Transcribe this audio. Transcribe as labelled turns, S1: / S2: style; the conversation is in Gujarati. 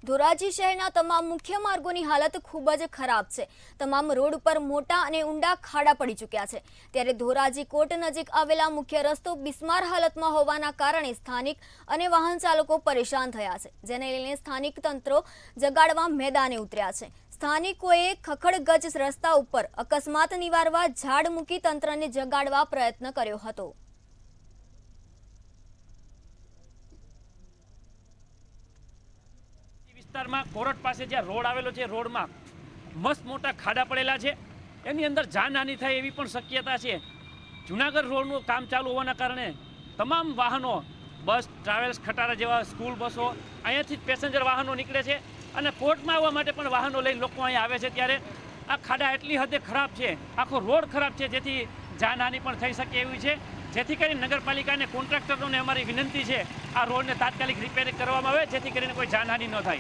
S1: ધોરાજી શહેરના તમામ મુખ્ય માર્ગોની હાલત ખૂબ જ ખરાબ છે। તમામ રોડ પર મોટા અને ઊંડા ખાડા પડી ચૂક્યા છે। ત્યારે ધોરાજી કોટ નજીક આવેલા મુખ્ય રસ્તો બિસ્માર હાલતમાં હોવાના કારણે સ્થાનિક અને વાહન ચાલકો પરેશાન થયા છે, જેને લઈને સ્થાનિક તંત્રો જગાડવા મેદાને ઉતર્યા છે। સ્થાનિકોએ ખખડગજ રસ્તા ઉપર અકસ્માત નિવારવા ઝાડ મૂકી તંત્રને જગાડવા પ્રયત્ન કર્યો હતો।
S2: વિસ્તારમાં કોરટ પાસે જ્યાં રોડ આવેલો છે, રોડમાં મસ્ત મોટા ખાડા પડેલા છે। એની અંદર જાનહાનિ થાય એવી પણ શક્યતા છે। જુનાગઢ રોડનું કામ ચાલુ હોવાના કારણે તમામ વાહનો, બસ, ટ્રાવેલ્સ, ખટારા જેવા સ્કૂલ બસો અહીંયાથી જ પેસેન્જર વાહનો નીકળે છે અને કોર્ટમાં આવવા માટે પણ વાહનો લઈને લોકો અહીંયા આવે છે। ત્યારે આ ખાડા એટલી હદે ખરાબ છે, આખો રોડ ખરાબ છે, જેથી જાનહાનિ પણ થઈ શકે એવી છે। જેથી કરીને નગરપાલિકા અને કોન્ટ્રાક્ટરોને અમારી વિનંતી છે આ રોડને તાત્કાલિક રિપેરિંગ કરવામાં આવે, જેથી કરીને કોઈ જાનહાનિ ન થાય।